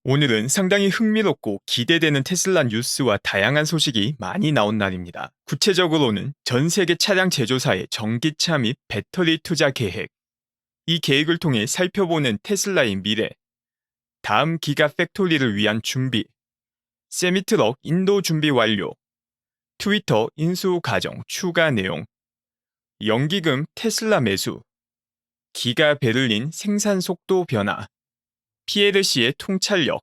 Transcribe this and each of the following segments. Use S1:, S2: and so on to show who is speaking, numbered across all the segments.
S1: 오늘은 상당히 흥미롭고 기대되는 테슬라 뉴스와 다양한 소식이 많이 나온 날입니다. 구체적으로는 전 세계 차량 제조사의 전기차 및 배터리 투자 계획, 이 계획을 통해 살펴보는 테슬라의 미래, 다음 기가 팩토리를 위한 준비, 세미트럭 인도 준비 완료, 트위터 인수 과정 추가 내용, 연기금 테슬라 매수, 기가 베를린 생산 속도 변화, PLC의 통찰력,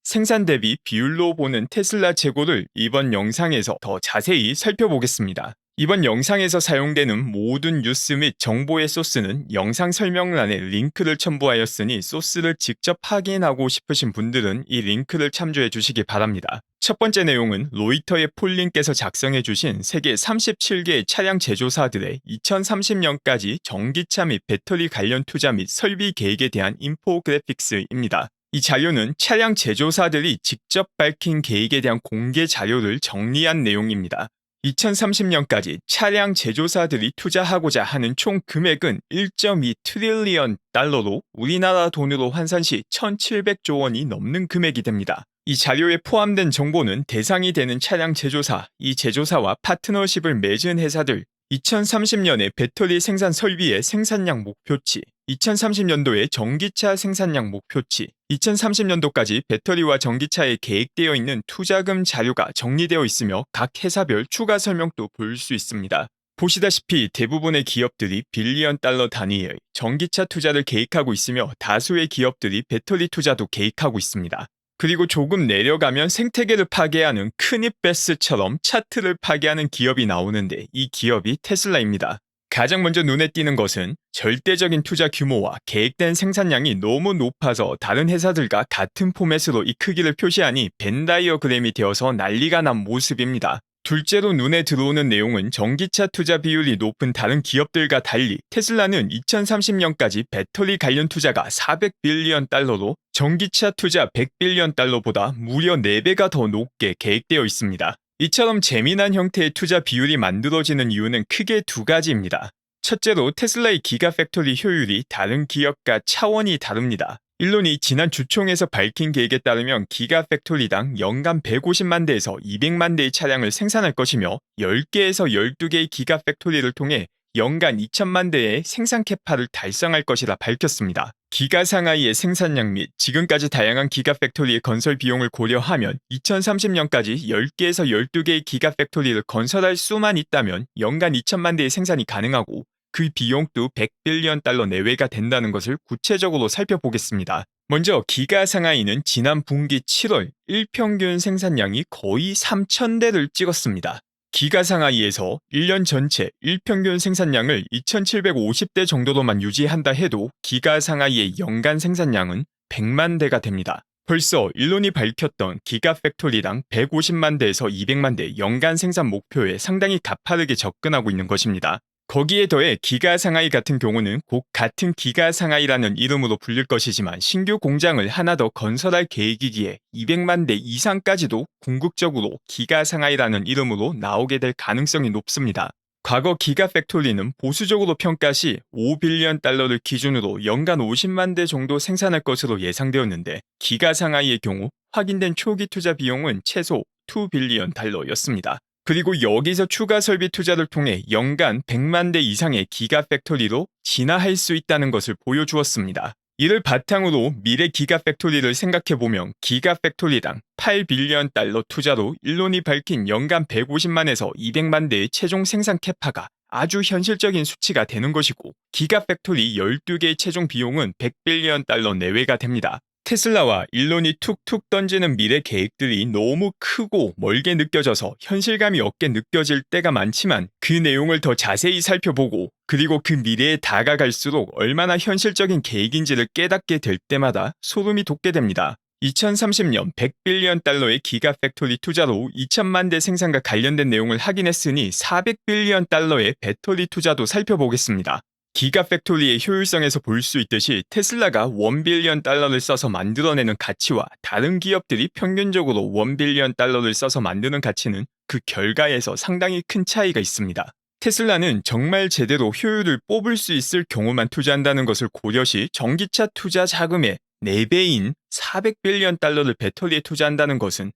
S1: 생산 대비 비율로 보는 테슬라 재고를 이번 영상에서 더 자세히 살펴보겠습니다. 이번 영상에서 사용되는 모든 뉴스 및 정보의 소스는 영상 설명란에 링크를 첨부하였으니 소스를 직접 확인하고 싶으신 분들은 이 링크를 참조해 주시기 바랍니다. 첫 번째 내용은 로이터의 폴님께서 작성해 주신 세계 37개의 차량 제조사들의 2030년까지 전기차 및 배터리 관련 투자 및 설비 계획에 대한 인포그래픽스입니다. 이 자료는 차량 제조사들이 직접 밝힌 계획에 대한 공개 자료를 정리한 내용입니다. 2030년까지 차량 제조사들이 투자하고자 하는 총 금액은 1.2 트릴리언 달러로 우리나라 돈으로 환산 시 1,700조 원이 넘는 금액이 됩니다. 이 자료에 포함된 정보는 대상이 되는 차량 제조사, 이 제조사와 파트너십을 맺은 회사들, 2030년에 배터리 생산 설비의 생산량 목표치, 2030년도에 전기차 생산량 목표치, 2030년도까지 배터리와 전기차에 계획되어 있는 투자금 자료가 정리되어 있으며 각 회사별 추가 설명도 볼 수 있습니다. 보시다시피 대부분의 기업들이 빌리언 달러 단위의 전기차 투자를 계획하고 있으며 다수의 기업들이 배터리 투자도 계획하고 있습니다. 그리고 조금 내려가면 생태계를 파괴하는 크니베스처럼 차트를 파괴하는 기업이 나오는데 이 기업이 테슬라입니다. 가장 먼저 눈에 띄는 것은 절대적인 투자 규모와 계획된 생산량이 너무 높아서 다른 회사들과 같은 포맷으로 이 크기를 표시하니 벤 다이어그램이 되어서 난리가 난 모습입니다. 둘째로 눈에 들어오는 내용은 전기차 투자 비율이 높은 다른 기업들과 달리 테슬라는 2030년까지 배터리 관련 투자가 400빌리언 달러로 전기차 투자 100빌리언 달러보다 무려 4배가 더 높게 계획되어 있습니다. 이처럼 재미난 형태의 투자 비율이 만들어지는 이유는 크게 두 가지입니다. 첫째로 테슬라의 기가팩토리 효율이 다른 기업과 차원이 다릅니다. 일론이 지난 주총에서 밝힌 계획에 따르면 기가팩토리당 연간 150만 대에서 200만 대의 차량을 생산할 것이며 10개에서 12개의 기가팩토리를 통해 연간 2천만 대의 생산 캐파를 달성할 것이라 밝혔습니다. 기가 상하이의 생산량 및 지금까지 다양한 기가팩토리의 건설 비용을 고려하면 2030년까지 10개에서 12개의 기가팩토리를 건설할 수만 있다면 연간 2천만 대의 생산이 가능하고 그 비용도 100빌리언 달러 내외가 된다는 것을 구체적으로 살펴보겠습니다. 먼저 기가 상하이는 지난 분기 7월 일평균 생산량이 거의 3,000대를 찍었습니다. 기가 상하이에서 1년 전체 일평균 생산량을 2,750대 정도로만 유지한다 해도 기가 상하이의 연간 생산량은 100만 대가 됩니다. 벌써 일론이 밝혔던 기가팩토리당 150만 대에서 200만 대 연간 생산 목표에 상당히 가파르게 접근하고 있는 것입니다. 거기에 더해 기가 상하이 같은 경우는 곧 같은 기가 상하이라는 이름으로 불릴 것이지만 신규 공장을 하나 더 건설할 계획이기에 200만 대 이상까지도 궁극적으로 기가 상하이라는 이름으로 나오게 될 가능성이 높습니다. 과거 기가팩토리는 보수적으로 평가 시 5빌리언 달러를 기준으로 연간 50만 대 정도 생산할 것으로 예상되었는데 기가 상하이의 경우 확인된 초기 투자 비용은 최소 2빌리언 달러였습니다. 그리고 여기서 추가 설비 투자를 통해 연간 100만 대 이상의 기가팩토리로 진화할 수 있다는 것을 보여주었습니다. 이를 바탕으로 미래 기가팩토리를 생각해보면 기가팩토리당 8빌리언 달러 투자로 일론이 밝힌 연간 150만에서 200만 대의 최종 생산 캐파가 아주 현실적인 수치가 되는 것이고 기가팩토리 12개의 최종 비용은 100빌리언 달러 내외가 됩니다. 테슬라와 일론이 툭툭 던지는 미래 계획들이 너무 크고 멀게 느껴져서 현실감이 없게 느껴질 때가 많지만 그 내용을 더 자세히 살펴보고 그리고 그 미래에 다가갈수록 얼마나 현실적인 계획인지를 깨닫게 될 때마다 소름이 돋게 됩니다. 2030년 100빌리언 달러의 기가팩토리 투자로 2천만 대 생산과 관련된 내용을 확인했으니 400빌리언 달러의 배터리 투자도 살펴보겠습니다. 기가팩토리의 효율성에서 볼 수 있듯이 테슬라가 1빌리언 달러를 써서 만들어내는 가치와 다른 기업들이 평균적으로 1빌리언 달러를 써서 만드는 가치는 그 결과에서 상당히 큰 차이가 있습니다. 테슬라는 정말 제대로 효율을 뽑을 수 있을 경우만 투자한다는 것을 고려시 전기차 투자 자금의 4배인 400빌리언 달러를 배터리에 투자한다는 것은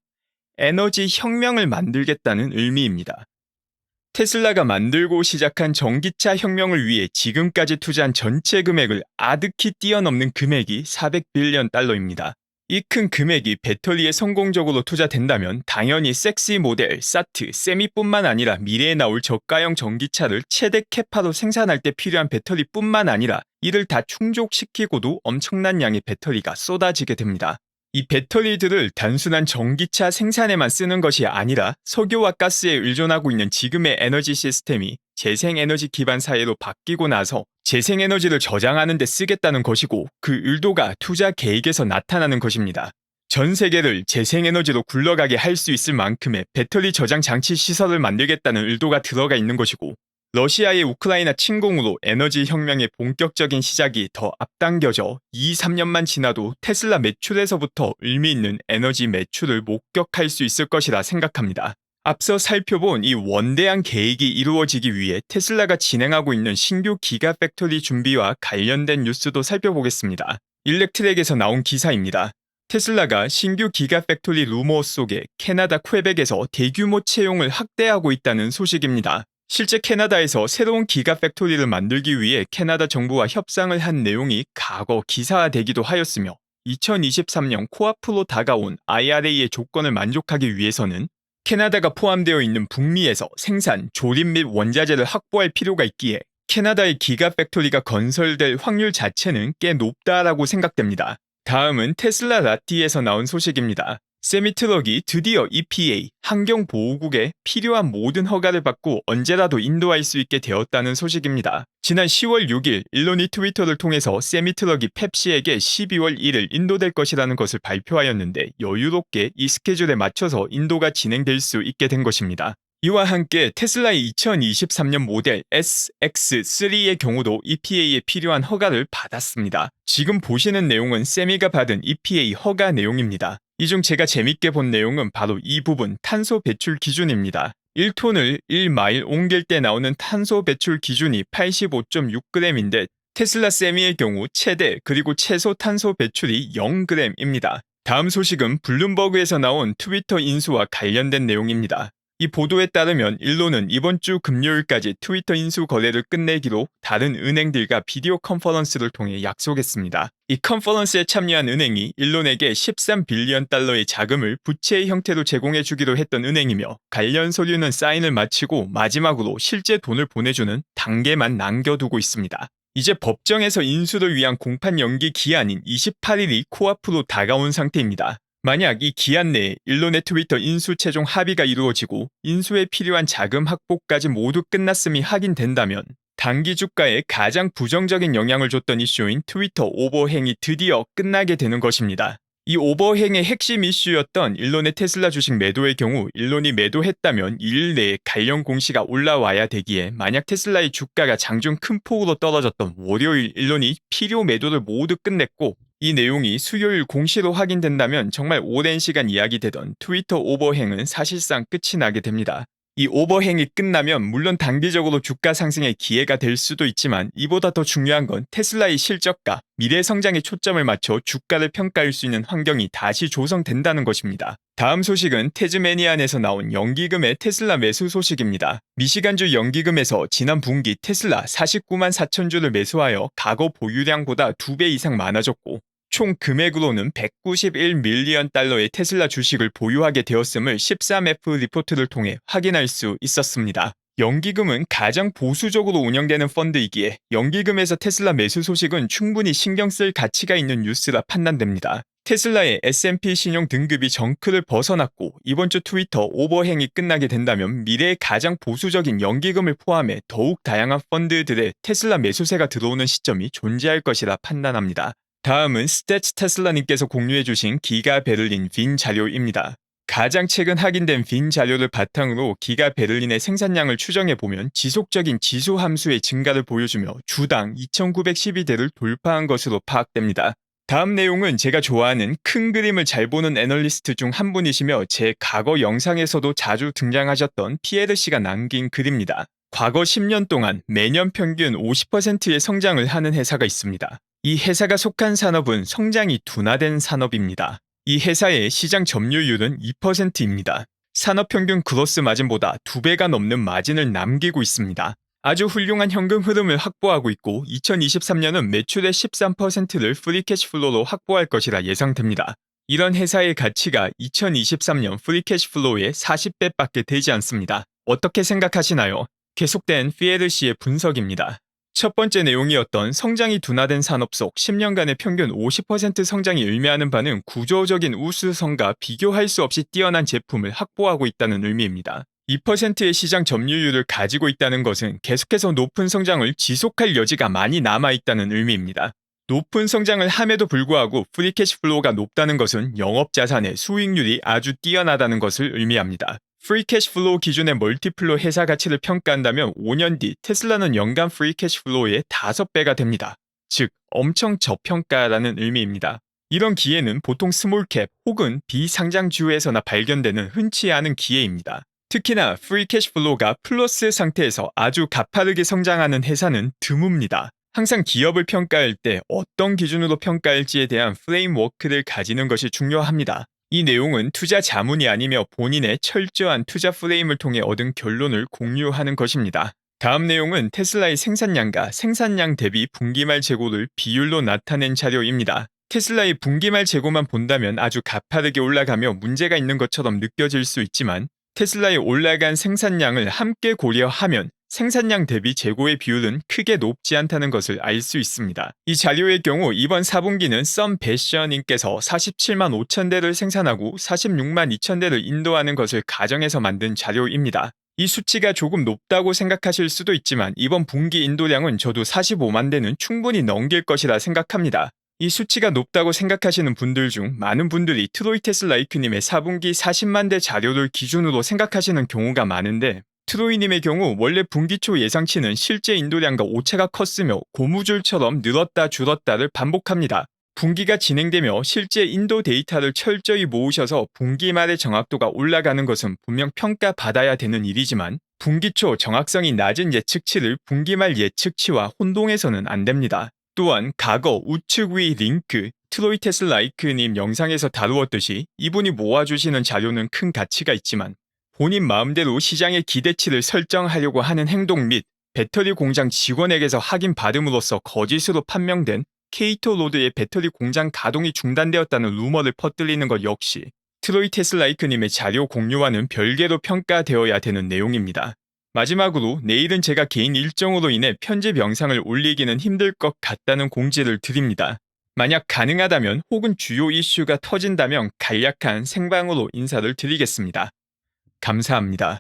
S1: 에너지 혁명을 만들겠다는 의미입니다. 테슬라가 만들고 시작한 전기차 혁명을 위해 지금까지 투자한 전체 금액을 아득히 뛰어넘는 금액이 400빌리언 달러입니다. 이 큰 금액이 배터리에 성공적으로 투자된다면 당연히 섹시 모델, 사트, 세미뿐만 아니라 미래에 나올 저가형 전기차를 최대 캐파로 생산할 때 필요한 배터리뿐만 아니라 이를 다 충족시키고도 엄청난 양의 배터리가 쏟아지게 됩니다. 이 배터리들을 단순한 전기차 생산에만 쓰는 것이 아니라 석유와 가스에 의존하고 있는 지금의 에너지 시스템이 재생에너지 기반 사회로 바뀌고 나서 재생에너지를 저장하는 데 쓰겠다는 것이고 그 의도가 투자 계획에서 나타나는 것입니다. 전 세계를 재생에너지로 굴러가게 할 수 있을 만큼의 배터리 저장 장치 시설을 만들겠다는 의도가 들어가 있는 것이고 러시아의 우크라이나 침공으로 에너지 혁명의 본격적인 시작이 더 앞당겨져 2-3년만 지나도 테슬라 매출에서부터 의미 있는 에너지 매출을 목격할 수 있을 것이라 생각합니다. 앞서 살펴본 이 원대한 계획이 이루어지기 위해 테슬라가 진행하고 있는 신규 기가팩토리 준비와 관련된 뉴스도 살펴보겠습니다. 일렉트랙에서 나온 기사입니다. 테슬라가 신규 기가팩토리 루머 속에 캐나다 퀘벡에서 대규모 채용을 확대하고 있다는 소식입니다. 실제 캐나다에서 새로운 기가팩토리를 만들기 위해 캐나다 정부와 협상을 한 내용이 과거 기사화되기도 하였으며 2023년 코앞으로 다가온 IRA의 조건을 만족하기 위해서는 캐나다가 포함되어 있는 북미에서 생산, 조립 및 원자재를 확보할 필요가 있기에 캐나다의 기가팩토리가 건설될 확률 자체는 꽤 높다라고 생각됩니다. 다음은 테슬라 라티에서 나온 소식입니다. 세미트럭이 드디어 EPA, 환경보호국에 필요한 모든 허가를 받고 언제라도 인도할 수 있게 되었다는 소식입니다. 지난 10월 6일 일론이 트위터를 통해서 세미트럭이 펩시에게 12월 1일 인도될 것이라는 것을 발표하였는데 여유롭게 이 스케줄에 맞춰서 인도가 진행될 수 있게 된 것입니다. 이와 함께 테슬라의 2023년 모델 SX3의 경우도 EPA에 필요한 허가를 받았습니다. 지금 보시는 내용은 세미가 받은 EPA 허가 내용입니다. 이 중 제가 재밌게 본 내용은 바로 이 부분 탄소 배출 기준입니다. 1톤을 1마일 옮길 때 나오는 탄소 배출 기준이 85.6g인데 테슬라 세미의 경우 최대 그리고 최소 탄소 배출이 0g입니다. 다음 소식은 블룸버그에서 나온 트위터 인수와 관련된 내용입니다. 이 보도에 따르면 일론은 이번 주 금요일까지 트위터 인수 거래를 끝내기로 다른 은행들과 비디오 컨퍼런스를 통해 약속했습니다. 이 컨퍼런스에 참여한 은행이 일론에게 13빌리언 달러의 자금을 부채의 형태로 제공해 주기로 했던 은행이며 관련 서류는 사인을 마치고 마지막으로 실제 돈을 보내주는 단계만 남겨두고 있습니다. 이제 법정에서 인수를 위한 공판 연기 기한인 28일이 코앞으로 다가온 상태입니다. 만약 이 기한 내에 일론의 트위터 인수 최종 합의가 이루어지고 인수에 필요한 자금 확보까지 모두 끝났음이 확인된다면 단기 주가에 가장 부정적인 영향을 줬던 이슈인 트위터 오버행이 드디어 끝나게 되는 것입니다. 이 오버행의 핵심 이슈였던 일론의 테슬라 주식 매도의 경우 일론이 매도했다면 2일 내에 관련 공시가 올라와야 되기에 만약 테슬라의 주가가 장중 큰 폭으로 떨어졌던 월요일 일론이 필요 매도를 모두 끝냈고 이 내용이 수요일 공시로 확인된다면 정말 오랜 시간 이야기되던 트위터 오버행은 사실상 끝이 나게 됩니다. 이 오버행이 끝나면 물론 단기적으로 주가 상승의 기회가 될 수도 있지만 이보다 더 중요한 건 테슬라의 실적과 미래 성장에 초점을 맞춰 주가를 평가할 수 있는 환경이 다시 조성된다는 것입니다. 다음 소식은 태즈메니안에서 나온 연기금의 테슬라 매수 소식입니다. 미시간주 연기금에서 지난 분기 테슬라 49만 4천 주를 매수하여 과거 보유량보다 2배 이상 많아졌고 총 금액으로는 191밀리언 달러의 테슬라 주식을 보유하게 되었음을 13F 리포트를 통해 확인할 수 있었습니다. 연기금은 가장 보수적으로 운영되는 펀드이기에 연기금에서 테슬라 매수 소식은 충분히 신경 쓸 가치가 있는 뉴스라 판단됩니다. 테슬라의 S&P 신용 등급이 정크를 벗어났고 이번 주 트위터 오버행이 끝나게 된다면 미래의 가장 보수적인 연기금을 포함해 더욱 다양한 펀드들의 테슬라 매수세가 들어오는 시점이 존재할 것이라 판단합니다. 다음은 스태츠 테슬라님께서 공유해주신 기가 베를린 빈 자료입니다. 가장 최근 확인된 빈 자료를 바탕으로 기가 베를린의 생산량을 추정해보면 지속적인 지수 함수의 증가를 보여주며 주당 2912대를 돌파한 것으로 파악됩니다. 다음 내용은 제가 좋아하는 큰 그림을 잘 보는 애널리스트 중 한 분이시며 제 과거 영상에서도 자주 등장하셨던 피에르 씨가 남긴 글입니다. 과거 10년 동안 매년 평균 50%의 성장을 하는 회사가 있습니다. 이 회사가 속한 산업은 성장이 둔화된 산업입니다. 이 회사의 시장 점유율은 2%입니다. 산업 평균 그로스 마진보다 2배가 넘는 마진을 남기고 있습니다. 아주 훌륭한 현금 흐름을 확보하고 있고 2023년은 매출의 13%를 프리 캐시플로로 확보할 것이라 예상됩니다. 이런 회사의 가치가 2023년 프리 캐시플로우의 40배밖에 되지 않습니다. 어떻게 생각하시나요? 계속된 피에르시의 분석입니다. 첫 번째 내용이었던 성장이 둔화된 산업 속 10년간의 평균 50% 성장이 의미하는 바는 구조적인 우수성과 비교할 수 없이 뛰어난 제품을 확보하고 있다는 의미입니다. 2%의 시장 점유율을 가지고 있다는 것은 계속해서 높은 성장을 지속할 여지가 많이 남아있다는 의미입니다. 높은 성장을 함에도 불구하고 프리 캐시플로우가 높다는 것은 영업자산의 수익률이 아주 뛰어나다는 것을 의미합니다. 프리 캐시플로우 기준의 멀티플로 회사 가치를 평가한다면 5년 뒤 테슬라는 연간 프리 캐시플로우의 5배가 됩니다. 즉, 엄청 저평가라는 의미입니다. 이런 기회는 보통 스몰캡 혹은 비상장주에서나 발견되는 흔치 않은 기회입니다. 특히나 프리 캐시플로우가 플러스 상태에서 아주 가파르게 성장하는 회사는 드뭅니다. 항상 기업을 평가할 때 어떤 기준으로 평가할지에 대한 프레임워크를 가지는 것이 중요합니다. 이 내용은 투자 자문이 아니며 본인의 철저한 투자 프레임을 통해 얻은 결론을 공유하는 것입니다. 다음 내용은 테슬라의 생산량과 생산량 대비 분기말 재고를 비율로 나타낸 자료입니다. 테슬라의 분기말 재고만 본다면 아주 가파르게 올라가며 문제가 있는 것처럼 느껴질 수 있지만 테슬라의 올라간 생산량을 함께 고려하면 생산량 대비 재고의 비율은 크게 높지 않다는 것을 알 수 있습니다. 이 자료의 경우 이번 4분기는 썸배셔님께서 47만 5천 대를 생산하고 46만 2천 대를 인도하는 것을 가정해서 만든 자료입니다. 이 수치가 조금 높다고 생각하실 수도 있지만 이번 분기 인도량은 저도 45만 대는 충분히 넘길 것이라 생각합니다. 이 수치가 높다고 생각하시는 분들 중 많은 분들이 트로이 테슬라이크님의 4분기 40만 대 자료를 기준으로 생각하시는 경우가 많은데 트로이님의 경우 원래 분기 초 예상치는 실제 인도량과 오차가 컸으며 고무줄처럼 늘었다 줄었다를 반복합니다. 분기가 진행되며 실제 인도 데이터를 철저히 모으셔서 분기 말의 정확도가 올라가는 것은 분명 평가받아야 되는 일이지만 분기 초 정확성이 낮은 예측치를 분기 말 예측치와 혼동해서는 안 됩니다. 또한 과거 우측 위 링크 트로이 테슬라이크님 영상에서 다루었듯이 이분이 모아주시는 자료는 큰 가치가 있지만 본인 마음대로 시장의 기대치를 설정하려고 하는 행동 및 배터리 공장 직원에게서 확인받음으로써 거짓으로 판명된 케이토 로드의 배터리 공장 가동이 중단되었다는 루머를 퍼뜨리는 것 역시 트로이 테슬라이크님의 자료 공유와는 별개로 평가되어야 되는 내용입니다. 마지막으로 내일은 제가 개인 일정으로 인해 편집 영상을 올리기는 힘들 것 같다는 공지를 드립니다. 만약 가능하다면 혹은 주요 이슈가 터진다면 간략한 생방으로 인사를 드리겠습니다. 감사합니다.